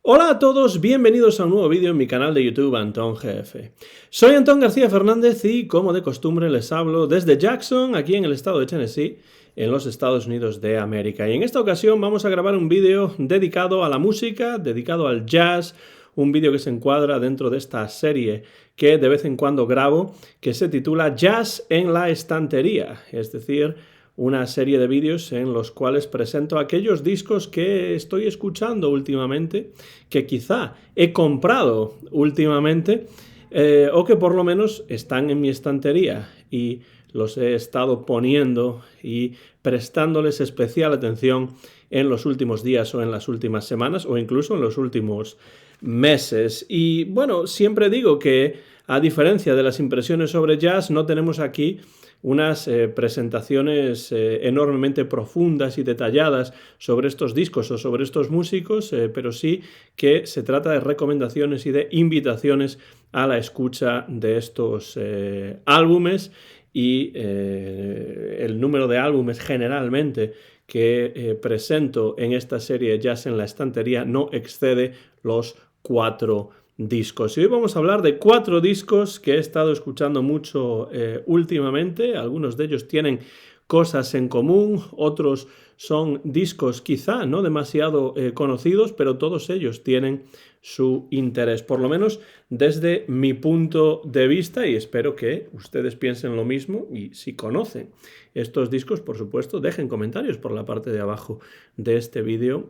Hola a todos, bienvenidos a un nuevo vídeo en mi canal de YouTube Antón GF. Soy Antón García Fernández y, como de costumbre, les hablo desde Jackson, aquí en el estado de Tennessee, en los Estados Unidos de América. Y en esta ocasión vamos a grabar un vídeo dedicado a la música, dedicado al jazz, un vídeo que se encuadra dentro de esta serie que de vez en cuando grabo, que se titula Jazz en la estantería, es decir, una serie de vídeos en los cuales presento aquellos discos que estoy escuchando últimamente, que quizá he comprado últimamente, o que por lo menos están en mi estantería y los he estado poniendo y prestándoles especial atención en los últimos días o en las últimas semanas o incluso en los últimos meses. Y bueno, siempre digo que a diferencia de las impresiones sobre jazz, no tenemos aquí unas presentaciones enormemente profundas y detalladas sobre estos discos o sobre estos músicos, pero sí que se trata de recomendaciones y de invitaciones a la escucha de estos álbumes y el número de álbumes generalmente que presento en esta serie Jazz en la estantería no excede los 4 discos. Y hoy vamos a hablar de 4 discos que he estado escuchando mucho últimamente. Algunos de ellos tienen cosas en común, otros son discos quizá no demasiado conocidos, pero todos ellos tienen su interés, por lo menos desde mi punto de vista, y espero que ustedes piensen lo mismo. Y si conocen estos discos, por supuesto, dejen comentarios por la parte de abajo de este vídeo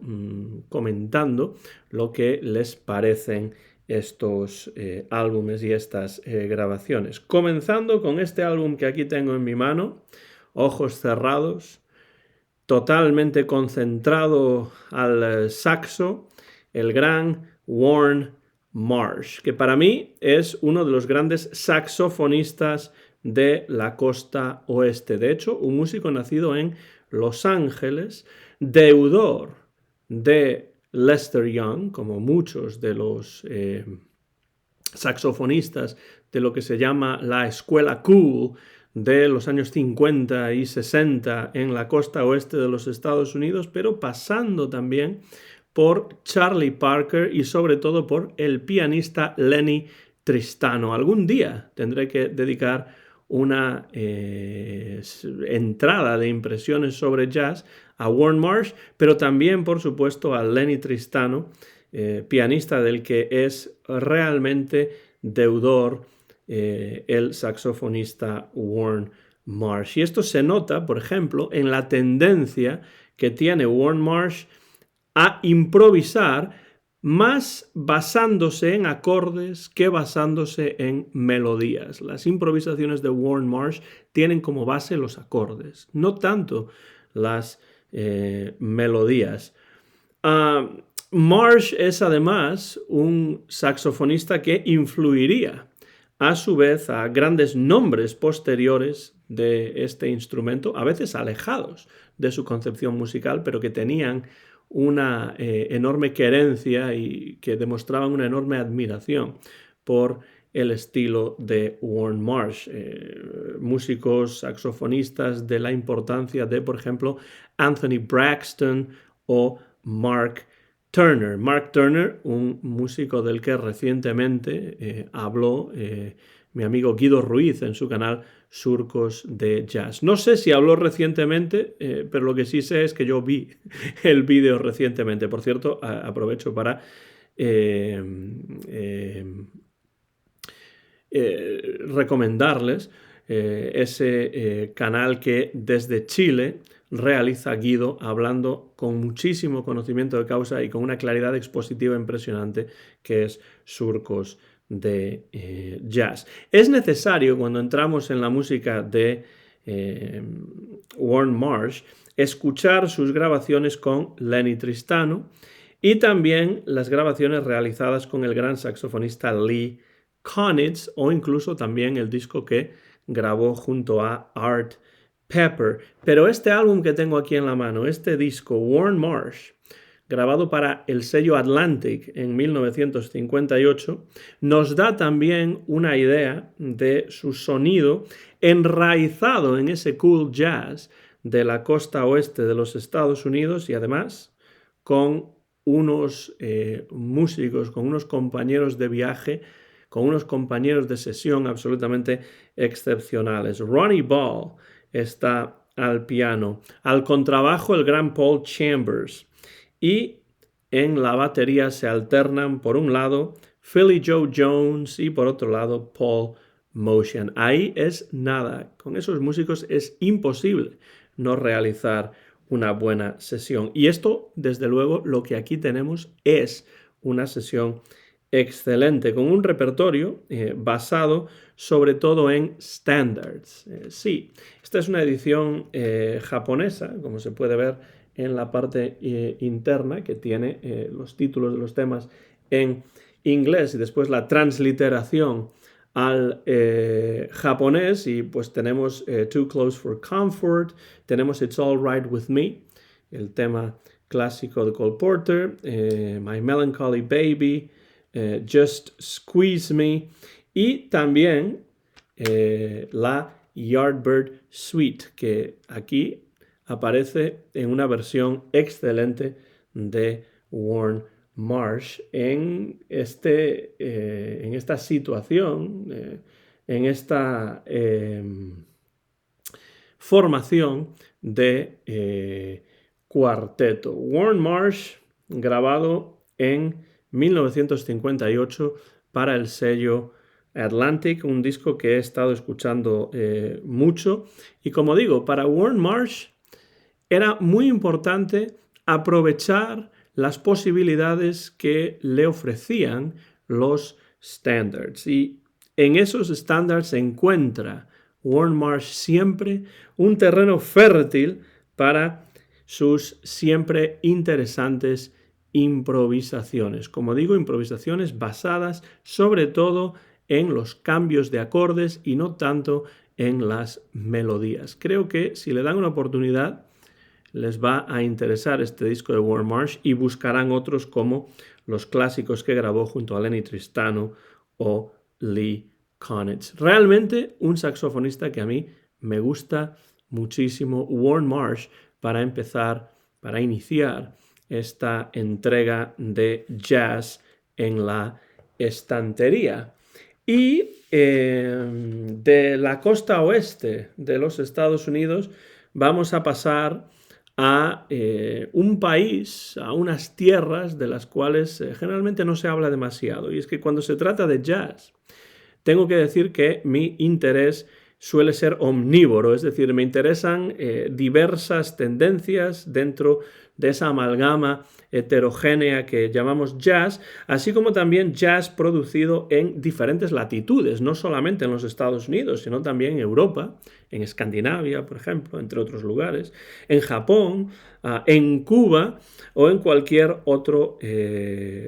comentando lo que les parecen estos álbumes y estas grabaciones. Comenzando con este álbum que aquí tengo en mi mano, ojos cerrados, totalmente concentrado al saxo, el gran Warne Marsh, que para mí es uno de los grandes saxofonistas de la costa oeste. De hecho, un músico nacido en Los Ángeles, deudor de Lester Young, como muchos de los saxofonistas de lo que se llama la escuela cool de los años 50 y 60 en la costa oeste de los Estados Unidos, pero pasando también por Charlie Parker y sobre todo por el pianista Lenny Tristano. Algún día tendré que dedicar una entrada de impresiones sobre jazz a Warne Marsh, pero también, por supuesto, a Lenny Tristano, pianista del que es realmente deudor el saxofonista Warne Marsh. Y esto se nota, por ejemplo, en la tendencia que tiene Warne Marsh a improvisar más basándose en acordes que basándose en melodías. Las improvisaciones de Warne Marsh tienen como base los acordes, no tanto las melodías. Marsh es además un saxofonista que influiría a su vez a grandes nombres posteriores de este instrumento, a veces alejados de su concepción musical, pero que tenían una enorme querencia y que demostraban una enorme admiración por el estilo de Warne Marsh. Músicos saxofonistas de la importancia de, por ejemplo, Anthony Braxton o Mark Turner. Mark Turner, un músico del que recientemente habló mi amigo Guido Ruiz en su canal Surcos de Jazz. No sé si habló recientemente, pero lo que sí sé es que yo vi el vídeo recientemente. Por cierto, aprovecho para recomendarles ese canal que desde Chile realiza Guido, hablando con muchísimo conocimiento de causa y con una claridad expositiva impresionante, que es Surcos de Jazz. Es necesario, cuando entramos en la música de Warne Marsh, escuchar sus grabaciones con Lenny Tristano y también las grabaciones realizadas con el gran saxofonista Lee Konitz, o incluso también el disco que grabó junto a Art Pepper. Pero este álbum que tengo aquí en la mano, este disco, Warne Marsh, grabado para el sello Atlantic en 1958, nos da también una idea de su sonido enraizado en ese cool jazz de la costa oeste de los Estados Unidos y además con unos músicos, con unos compañeros de viaje, con unos compañeros de sesión absolutamente excepcionales. Ronnie Ball está al piano, al contrabajo el gran Paul Chambers y en la batería se alternan por un lado Philly Joe Jones y por otro lado Paul Motian. Ahí es nada, con esos músicos es imposible no realizar una buena sesión. Y esto, desde luego, lo que aquí tenemos es una sesión excelente, con un repertorio basado sobre todo en standards. Sí, esta es una edición japonesa, como se puede ver en la parte interna, que tiene los títulos de los temas en inglés y después la transliteración al japonés, y pues tenemos Too Close for Comfort, tenemos It's All Right With Me, el tema clásico de Cole Porter, My Melancholy Baby, Just Squeeze Me, y también la Yardbird Suite, que aquí aparece en una versión excelente de Warren Marsh en esta situación, en esta formación de cuarteto. Warren Marsh, grabado en 1958 para el sello Atlantic, un disco que he estado escuchando mucho. Y como digo, para Warren Marsh era muy importante aprovechar las posibilidades que le ofrecían los standards. Y en esos standards se encuentra Warren Marsh siempre un terreno fértil para sus siempre interesantes improvisaciones. Como digo, improvisaciones basadas sobre todo en los cambios de acordes y no tanto en las melodías. Creo que si le dan una oportunidad les va a interesar este disco de Warren Marsh y buscarán otros como los clásicos que grabó junto a Lenny Tristano o Lee Konitz. Realmente un saxofonista que a mí me gusta muchísimo, Warren Marsh, para empezar, para iniciar esta entrega de jazz en la estantería. Y de la costa oeste de los Estados Unidos vamos a pasar a un país, a unas tierras de las cuales generalmente no se habla demasiado. Y es que cuando se trata de jazz, tengo que decir que mi interés suele ser omnívoro, es decir, me interesan diversas tendencias dentro de esa amalgama heterogénea que llamamos jazz, así como también jazz producido en diferentes latitudes, no solamente en los Estados Unidos, sino también en Europa, en Escandinavia, por ejemplo, entre otros lugares, en Japón, en Cuba o en cualquier otro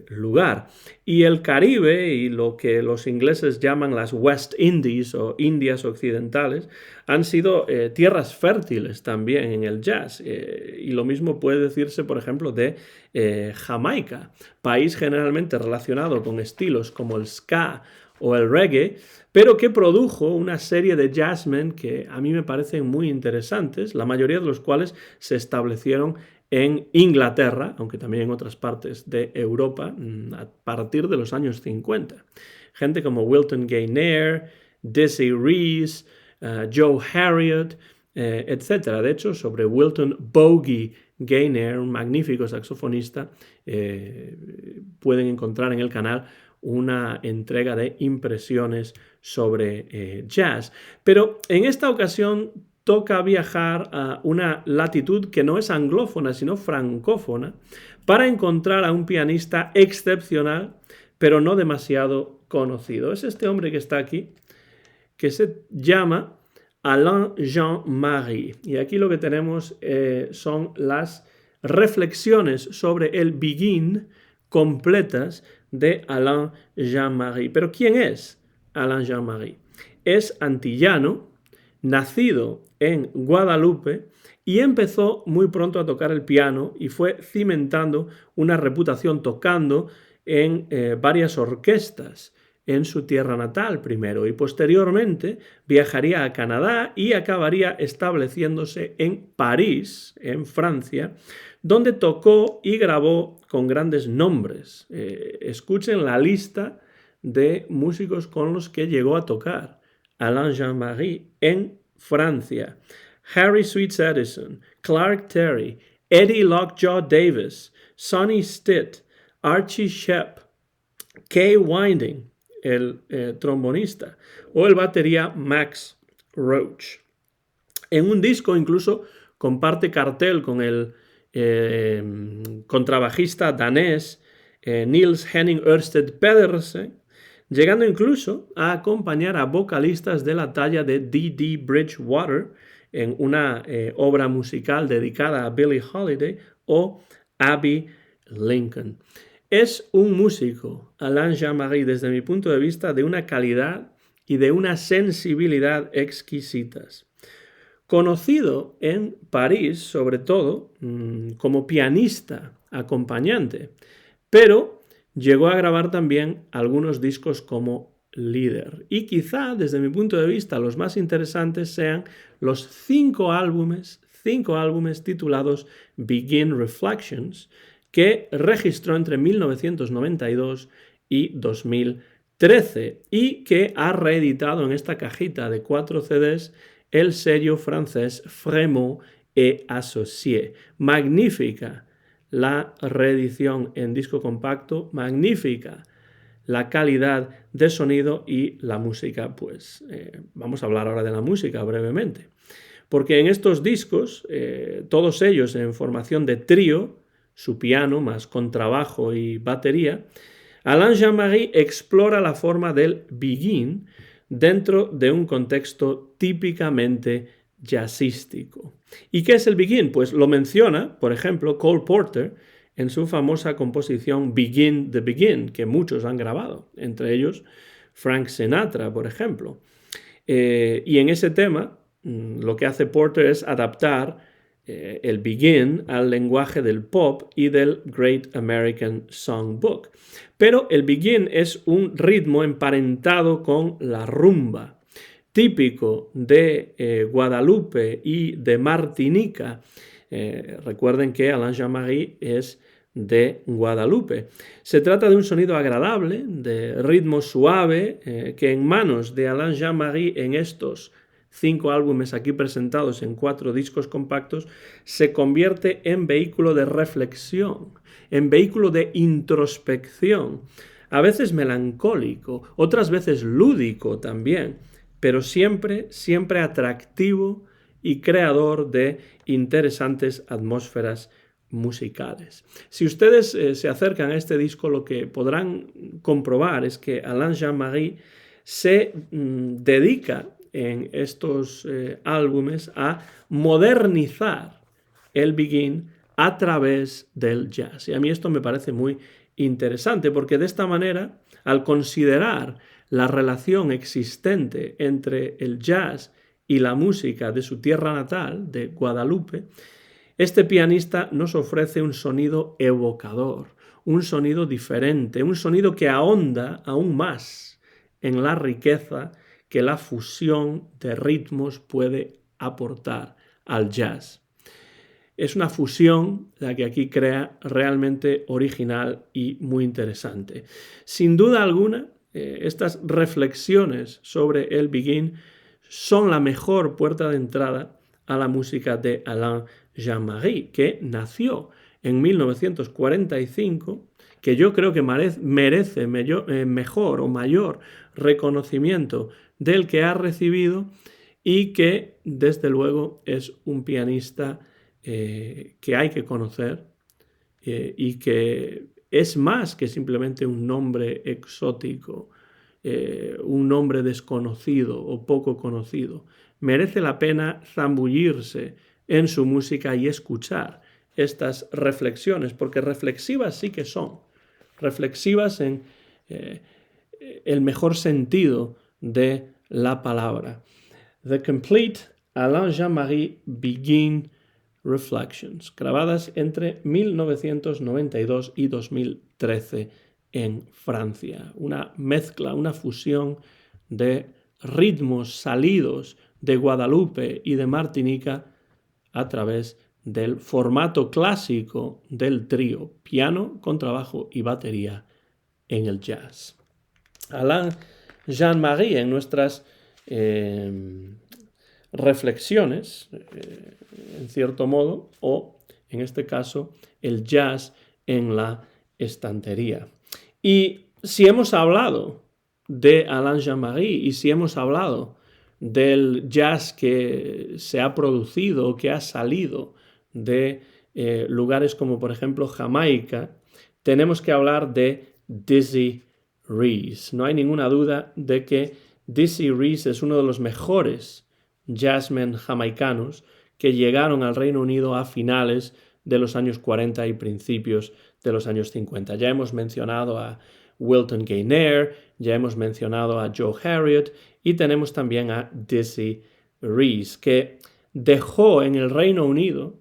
lugar. Y el Caribe y lo que los ingleses llaman las West Indies o Indias Occidentales han sido tierras fértiles también en el jazz. Y lo mismo puede decirse, por ejemplo, de Jamaica, país generalmente relacionado con estilos como el ska o el reggae, pero que produjo una serie de jazzmen que a mí me parecen muy interesantes, la mayoría de los cuales se establecieron en Inglaterra, aunque también en otras partes de Europa, a partir de los años 50. Gente como Wilton Gayner, Dizzy Reese, Joe Harriott, etc. De hecho, sobre Wilton Bogey Gayner, un magnífico saxofonista, pueden encontrar en el canal una entrega de impresiones sobre jazz. Pero en esta ocasión toca viajar a una latitud que no es anglófona, sino francófona, para encontrar a un pianista excepcional, pero no demasiado conocido. Es este hombre que está aquí, que se llama Alain Jean-Marie. Y aquí lo que tenemos son las reflexiones sobre el Begin completas de Alain Jean-Marie. ¿Pero quién es Alain Jean-Marie? Es antillano, nacido en Guadalupe, y empezó muy pronto a tocar el piano y fue cimentando una reputación tocando en varias orquestas en su tierra natal primero, y posteriormente viajaría a Canadá y acabaría estableciéndose en París, en Francia, donde tocó y grabó con grandes nombres. Escuchen la lista de músicos con los que llegó a tocar Alain Jean-Marie en Francia. Harry Sweets Edison, Clark Terry, Eddie Lockjaw Davis, Sonny Stitt, Archie Shepp, Kay Winding, el trombonista, o el batería Max Roach. En un disco incluso comparte cartel con el contrabajista danés Niels Henning Ørsted Pedersen, llegando incluso a acompañar a vocalistas de la talla de Dee Bridgewater en una obra musical dedicada a Billie Holiday o Abbey Lincoln. Es un músico, Alain Jean-Marie, desde mi punto de vista, de una calidad y de una sensibilidad exquisitas. Conocido en París, sobre todo, como pianista acompañante, pero llegó a grabar también algunos discos como líder. Y quizá, desde mi punto de vista, los más interesantes sean los 5 álbumes titulados Begin Reflections, que registró entre 1992 y 2013 y que ha reeditado en esta cajita de 4 CDs el sello francés Frémaux et Associés. Magnífica la reedición en disco compacto, magnífica la calidad de sonido y la música. Pues vamos a hablar ahora de la música brevemente. Porque en estos discos, todos ellos en formación de trío, su piano más contrabajo y batería, Alain Jean-Marie explora la forma del begin dentro de un contexto típicamente jazzístico. ¿Y qué es el begin? Pues lo menciona, por ejemplo, Cole Porter en su famosa composición Begin the Begin, que muchos han grabado, entre ellos Frank Sinatra, por ejemplo. Y en ese tema, lo que hace Porter es adaptar el begin al lenguaje del pop y del Great American Songbook. Pero el begin es un ritmo emparentado con la rumba, típico de Guadalupe y de Martinica. Recuerden que Alain Jean-Marie es de Guadalupe. Se trata de un sonido agradable, de ritmo suave, que en manos de Alain Jean-Marie en estos 5 álbumes aquí presentados en 4 discos compactos, se convierte en vehículo de reflexión, en vehículo de introspección, a veces melancólico, otras veces lúdico también, pero siempre atractivo y creador de interesantes atmósferas musicales. Si ustedes se acercan a este disco, lo que podrán comprobar es que Alain Jean-Marie se dedica en estos álbumes a modernizar el begin a través del jazz. Y a mí esto me parece muy interesante porque de esta manera, al considerar la relación existente entre el jazz y la música de su tierra natal, de Guadalupe, este pianista nos ofrece un sonido evocador, un sonido diferente, un sonido que ahonda aún más en la riqueza que la fusión de ritmos puede aportar al jazz. Es una fusión la que aquí crea realmente original y muy interesante. Sin duda alguna, estas reflexiones sobre el begin son la mejor puerta de entrada a la música de Alain Jean-Marie, que nació en 1945, que yo creo que merece mejor o mayor reconocimiento del que ha recibido y que desde luego es un pianista que hay que conocer y que es más que simplemente un nombre exótico, un nombre desconocido o poco conocido. Merece la pena zambullirse en su música y escuchar estas reflexiones, porque reflexivas sí que son, reflexivas en el mejor sentido de la palabra. The Complete Alain Jean-Marie Begin Reflections, grabadas entre 1992 y 2013 en Francia. Una mezcla, una fusión de ritmos salidos de Guadalupe y de Martinica a través del formato clásico del trío, piano, contrabajo y batería en el jazz. Alain Jean-Marie, en nuestras reflexiones, en cierto modo, o en este caso, el jazz en la estantería. Y si hemos hablado de Alain Jean-Marie y si hemos hablado del jazz que se ha producido, que ha salido de lugares como por ejemplo Jamaica, tenemos que hablar de Dizzy Reese. No hay ninguna duda de que Dizzy Reese es uno de los mejores jazzmen jamaicanos que llegaron al Reino Unido a finales de los años 40 y principios de los años 50. Ya hemos mencionado a Wilton Gaynaire, ya hemos mencionado a Joe Harriott y tenemos también a Dizzy Reese, que dejó en el Reino Unido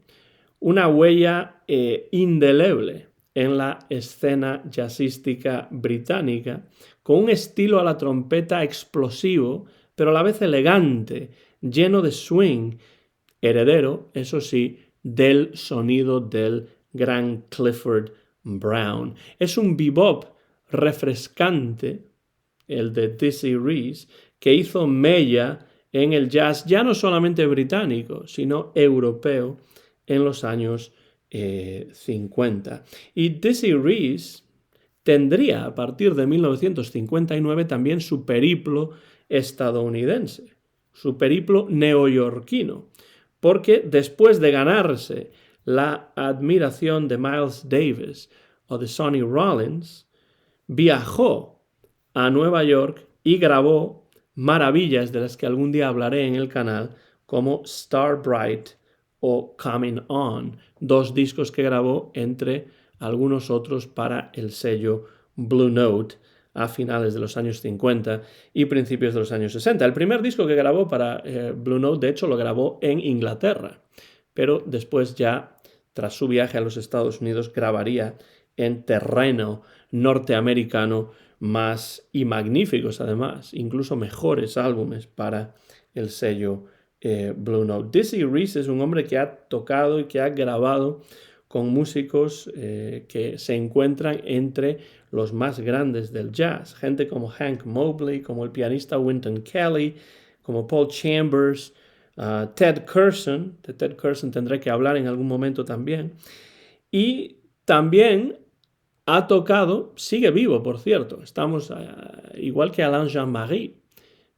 una huella indeleble en la escena jazzística británica, con un estilo a la trompeta explosivo, pero a la vez elegante, lleno de swing, heredero, eso sí, del sonido del gran Clifford Brown. Es un bebop refrescante, el de Dizzy Reese, que hizo mella en el jazz ya no solamente británico, sino europeo en los años 50. Y Dizzy Reese tendría a partir de 1959 también su periplo estadounidense, su periplo neoyorquino, porque después de ganarse la admiración de Miles Davis o de Sonny Rollins, viajó a Nueva York y grabó maravillas de las que algún día hablaré en el canal, como Star Bright o Coming On, dos discos que grabó entre algunos otros para el sello Blue Note a finales de los años 50 y principios de los años 60. El primer disco que grabó para Blue Note, de hecho, lo grabó en Inglaterra, pero después ya, tras su viaje a los Estados Unidos, grabaría en terreno norteamericano más y magníficos además, incluso mejores álbumes para el sello Blue Note. Dizzy Reese es un hombre que ha tocado y que ha grabado con músicos que se encuentran entre los más grandes del jazz, gente como Hank Mobley, como el pianista Wynton Kelly, como Paul Chambers, Ted Curson. De Ted Curson tendré que hablar en algún momento también. Y también ha tocado, sigue vivo por cierto, estamos igual que Alain Jean-Marie,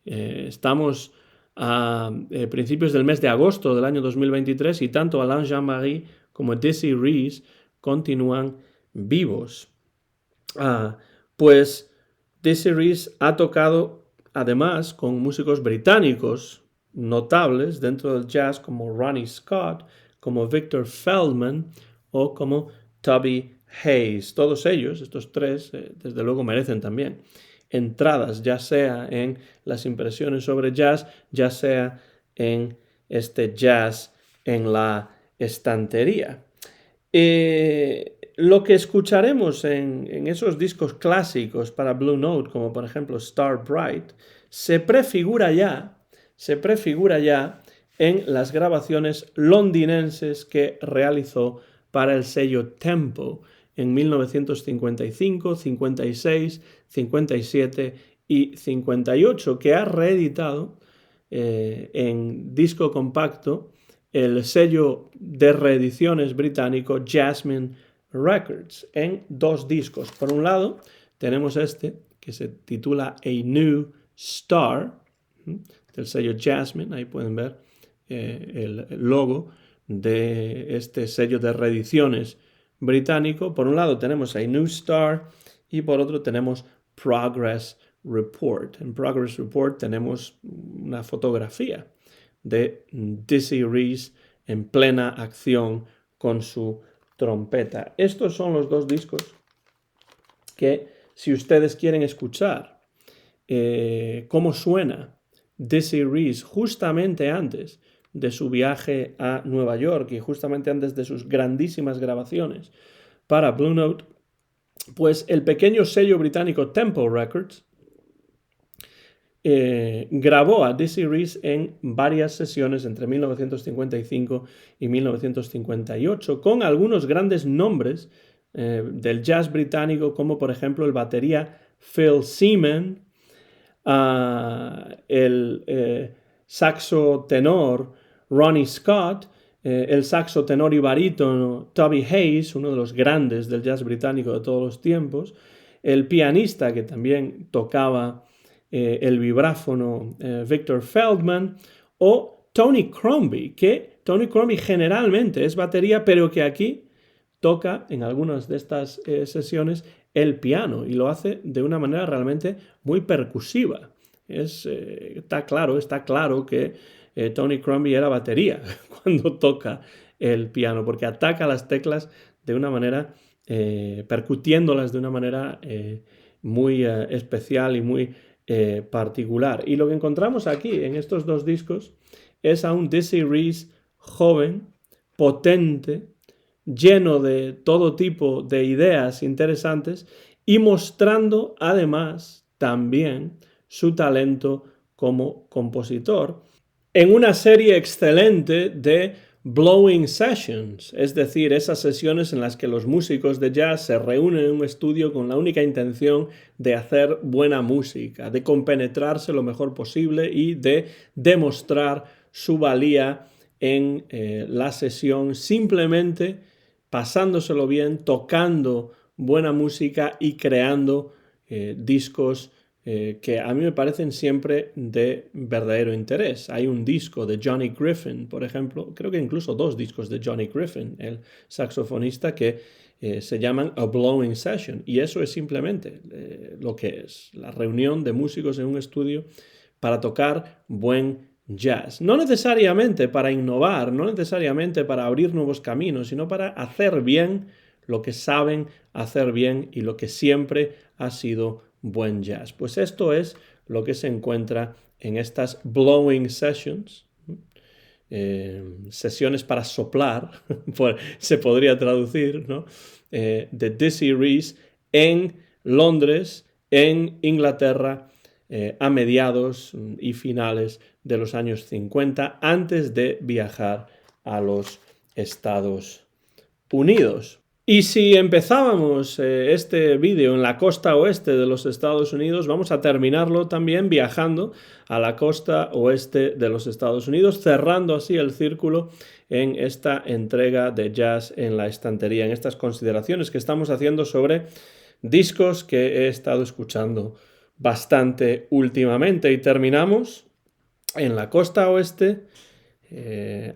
estamos a principios del mes de agosto del año 2023 y tanto Alain Jean-Marie como Dizzy Reese continúan vivos. Pues Dizzy Reese ha tocado además con músicos británicos notables dentro del jazz como Ronnie Scott, como Victor Feldman o como Tubby Hayes. Todos ellos, estos tres, desde luego merecen también entradas, ya sea en las impresiones sobre jazz, ya sea en este jazz en la estantería. Lo que escucharemos en esos discos clásicos para Blue Note, como por ejemplo Star Bright, se prefigura ya en las grabaciones londinenses que realizó para el sello Tempo en 1955, 56, 57 y 58, que ha reeditado en disco compacto el sello de reediciones británico Jasmine Records en dos discos. Por un lado tenemos este que se titula A New Star, del sello Jasmine. Ahí pueden ver el logo de este sello de reediciones británico. Por un lado tenemos A New Star y por otro tenemos Progress Report. En Progress Report tenemos una fotografía de Dizzy Reese en plena acción con su trompeta. Estos son los dos discos que, si ustedes quieren escuchar cómo suena Dizzy Reese justamente antes de su viaje a Nueva York y justamente antes de sus grandísimas grabaciones para Blue Note, pues el pequeño sello británico Tempo Records grabó a Dizzy Reese en varias sesiones entre 1955 y 1958 con algunos grandes nombres del jazz británico, como por ejemplo el batería Phil Seaman, el saxo tenor Ronnie Scott, el saxo tenor y barítono Toby Hayes, uno de los grandes del jazz británico de todos los tiempos, el pianista que también tocaba el vibráfono Victor Feldman, o Tony Crombie, que Tony Crombie generalmente es batería, pero que aquí toca en algunas de estas sesiones el piano y lo hace de una manera realmente muy percusiva. Está claro que Tony Crombie era batería cuando toca el piano, porque ataca las teclas de una manera, percutiéndolas de una manera muy especial y muy particular. Y lo que encontramos aquí en estos dos discos es a un Dizzy Reese joven, potente, lleno de todo tipo de ideas interesantes y mostrando además también su talento como compositor en una serie excelente de blowing sessions, es decir, esas sesiones en las que los músicos de jazz se reúnen en un estudio con la única intención de hacer buena música, de compenetrarse lo mejor posible y de demostrar su valía en la sesión, simplemente pasándoselo bien, tocando buena música y creando discos que a mí me parecen siempre de verdadero interés. Hay un disco de Johnny Griffin, por ejemplo, creo que incluso dos discos de Johnny Griffin, el saxofonista, que se llaman A Blowing Session, y eso es simplemente lo que es, la reunión de músicos en un estudio para tocar buen jazz. No necesariamente para innovar, no necesariamente para abrir nuevos caminos, sino para hacer bien lo que saben hacer bien y lo que siempre ha sido buen jazz. Pues esto es lo que se encuentra en estas blowing sessions, sesiones para soplar, se podría traducir, ¿no? De Dizzy Reese en Londres, en Inglaterra, a mediados y finales de los años 50, antes de viajar a los Estados Unidos. Y si empezábamos este vídeo en la costa oeste de los Estados Unidos, vamos a terminarlo también viajando a la costa oeste de los Estados Unidos, cerrando así el círculo en esta entrega de Jazz en la Estantería, en estas consideraciones que estamos haciendo sobre discos que he estado escuchando bastante últimamente. Y terminamos en la costa oeste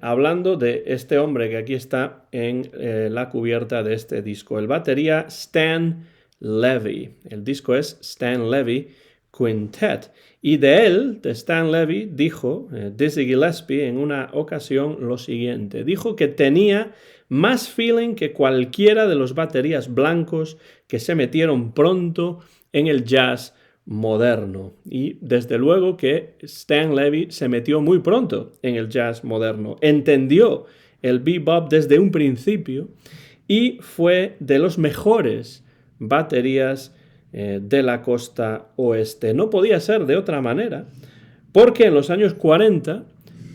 hablando de este hombre que aquí está en la cubierta de este disco, el batería Stan Levy. El disco es Stan Levy Quintet. Y de él, de Stan Levy, dijo Dizzy Gillespie en una ocasión lo siguiente. Dijo que tenía más feeling que cualquiera de los baterías blancos que se metieron pronto en el jazz moderno. Y desde luego que Stan Levy se metió muy pronto en el jazz moderno, entendió el bebop desde un principio y fue de los mejores baterías de la costa oeste. No podía ser de otra manera, porque en los años 40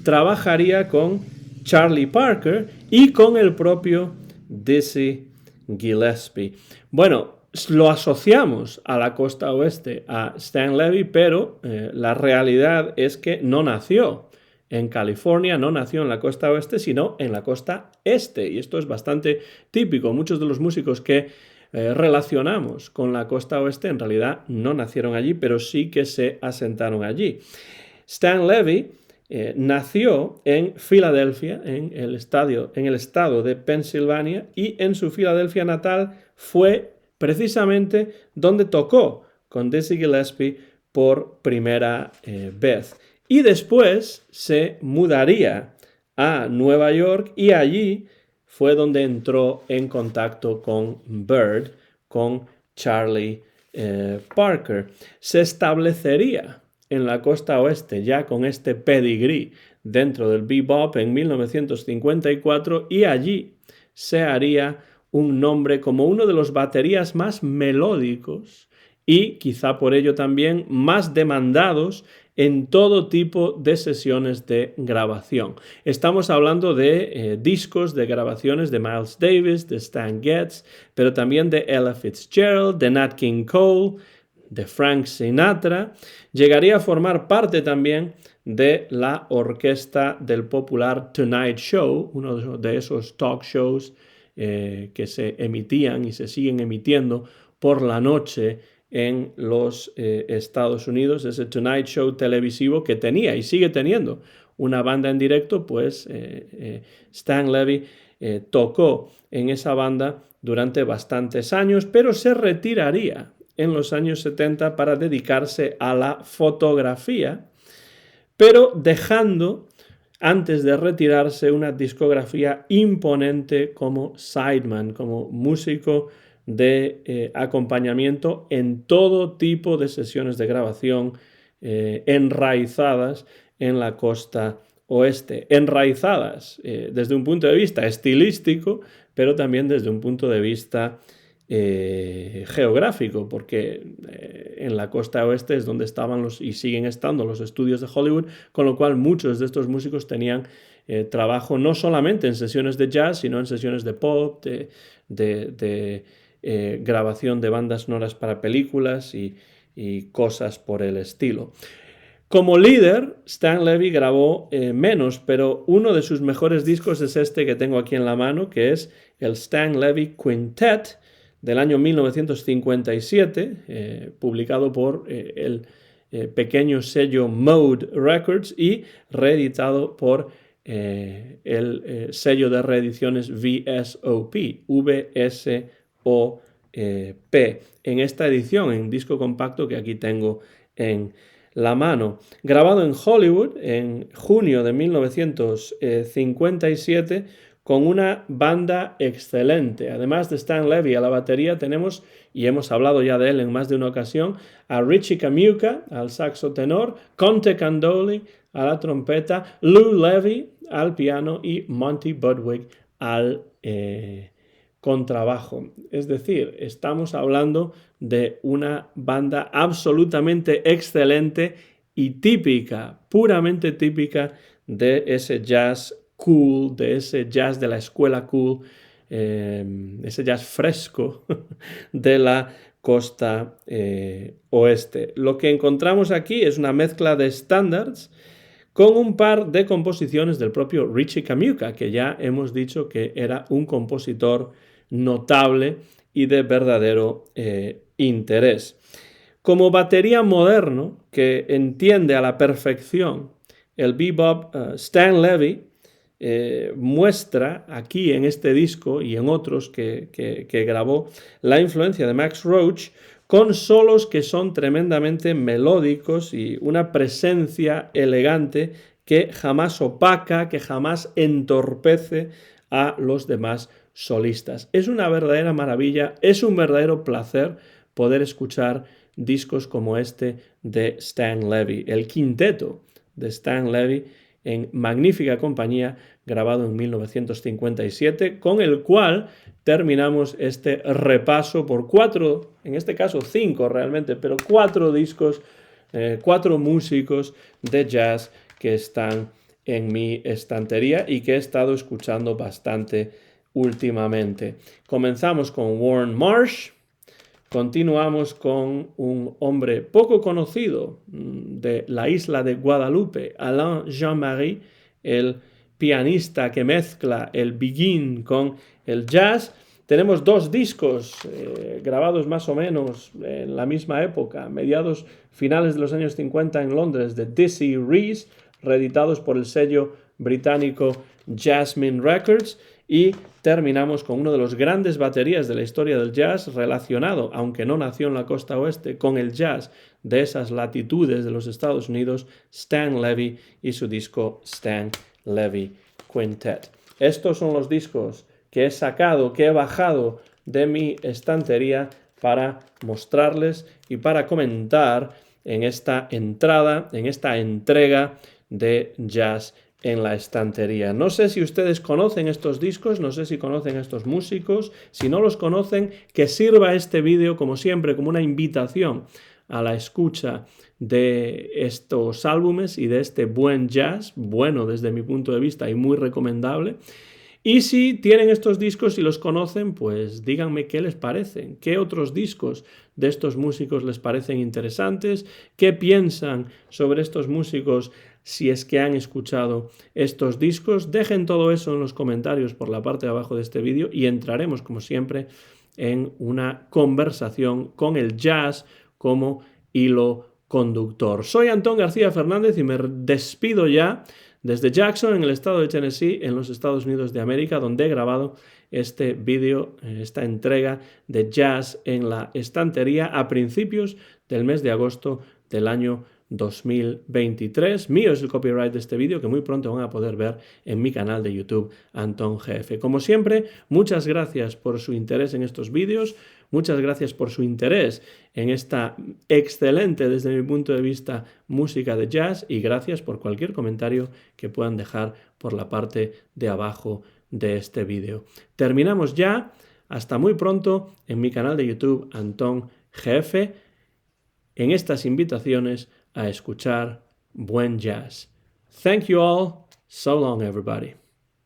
trabajaría con Charlie Parker y con el propio Dizzy Gillespie. Bueno, lo asociamos a la costa oeste, a Stan Levy, pero la realidad es que no nació en California, no nació en la costa oeste, sino en la costa este. Y esto es bastante típico. Muchos de los músicos que relacionamos con la costa oeste en realidad no nacieron allí, pero sí que se asentaron allí. Stan Levy nació en Filadelfia, en el estado de Pensilvania, y en su Filadelfia natal fue precisamente donde tocó con Dizzy Gillespie por primera vez. Y después se mudaría a Nueva York y allí fue donde entró en contacto con Bird, con Charlie Parker. Se establecería en la costa oeste ya con este pedigrí dentro del bebop en 1954 y allí se haría un nombre como uno de los baterías más melódicos y quizá por ello también más demandados en todo tipo de sesiones de grabación. Estamos hablando de discos de grabaciones de Miles Davis, de Stan Getz, pero también de Ella Fitzgerald, de Nat King Cole, de Frank Sinatra. Llegaría a formar parte también de la orquesta del popular Tonight Show, uno de esos talk shows que se emitían y se siguen emitiendo por la noche en los Estados Unidos, ese Tonight Show televisivo que tenía y sigue teniendo una banda en directo, pues Stan Levy tocó en esa banda durante bastantes años, pero se retiraría en los años 70 para dedicarse a la fotografía, pero dejando, antes de retirarse, una discografía imponente como sideman, como músico de acompañamiento en todo tipo de sesiones de grabación enraizadas en la costa oeste. Enraizadas desde un punto de vista estilístico, pero también desde un punto de vista geográfico, porque en la costa oeste es donde estaban y siguen estando los estudios de Hollywood, con lo cual muchos de estos músicos tenían trabajo no solamente en sesiones de jazz, sino en sesiones de pop, de grabación de bandas sonoras para películas y cosas por el estilo. Como líder, Stan Levy grabó menos, pero uno de sus mejores discos es este que tengo aquí en la mano, que es el Stan Levy Quintet, del año 1957, publicado por el pequeño sello Mode Records y reeditado por el sello de reediciones VSOP, VSOP, en esta edición, en disco compacto que aquí tengo en la mano. Grabado en Hollywood en junio de 1957, con una banda excelente. Además de Stan Levy a la batería, tenemos, y hemos hablado ya de él en más de una ocasión, a Richie Camuca al saxo tenor, Conte Candoli a la trompeta, Lou Levy al piano y Monty Budwig al contrabajo. Es decir, estamos hablando de una banda absolutamente excelente y típica, puramente típica de ese jazz cool, de ese jazz de la escuela cool, ese jazz fresco de la costa oeste. Lo que encontramos aquí es una mezcla de estándares con un par de composiciones del propio Richie Camuca, que ya hemos dicho que era un compositor notable y de verdadero interés. Como batería moderno que entiende a la perfección el bebop, Stan Levy muestra aquí en este disco y en otros que grabó la influencia de Max Roach, con solos que son tremendamente melódicos y una presencia elegante que jamás opaca, que jamás entorpece a los demás solistas. Es una verdadera maravilla, es un verdadero placer poder escuchar discos como este de Stan Levy, el quinteto de Stan Levy en magnífica compañía, grabado en 1957, con el cual terminamos este repaso por 4, en este caso 5 realmente, pero 4 discos, 4 músicos de jazz que están en mi estantería y que he estado escuchando bastante últimamente. Comenzamos con Warren Marsh. Continuamos con un hombre poco conocido de la isla de Guadalupe, Alain Jean-Marie, el pianista que mezcla el biguine con el jazz. Tenemos 2 discos grabados más o menos en la misma época, finales de los años 50 en Londres, de Dizzy Reese, reeditados por el sello británico Jasmine Records. Y terminamos con uno de los grandes baterías de la historia del jazz relacionado, aunque no nació en la costa oeste, con el jazz de esas latitudes de los Estados Unidos, Stan Levy y su disco Stan Levy Quintet. Estos son los discos que he sacado, que he bajado de mi estantería para mostrarles y para comentar en esta entrada, en esta entrega de Jazz en la estantería. No sé si ustedes conocen estos discos, no sé si conocen a estos músicos. Si no los conocen, que sirva este vídeo, como siempre, como una invitación a la escucha de estos álbumes y de este buen jazz, bueno desde mi punto de vista y muy recomendable. Y si tienen estos discos y los conocen, pues díganme qué les parecen, qué otros discos de estos músicos les parecen interesantes, qué piensan sobre estos músicos si es que han escuchado estos discos. Dejen todo eso en los comentarios por la parte de abajo de este vídeo y entraremos, como siempre, en una conversación con el jazz como hilo conductor. Soy Antón García Fernández y me despido ya desde Jackson, en el estado de Tennessee, en los Estados Unidos de América, donde he grabado este vídeo, esta entrega de Jazz en la Estantería a principios del mes de agosto del año 2023. Mío es el copyright de este vídeo que muy pronto van a poder ver en mi canal de YouTube Antón GF. Como siempre, muchas gracias por su interés en estos vídeos, muchas gracias por su interés en esta excelente, desde mi punto de vista, música de jazz y gracias por cualquier comentario que puedan dejar por la parte de abajo de este vídeo. Terminamos ya. Hasta muy pronto en mi canal de YouTube Antón GF en estas invitaciones a escuchar buen jazz. Thank you all. So long, everybody.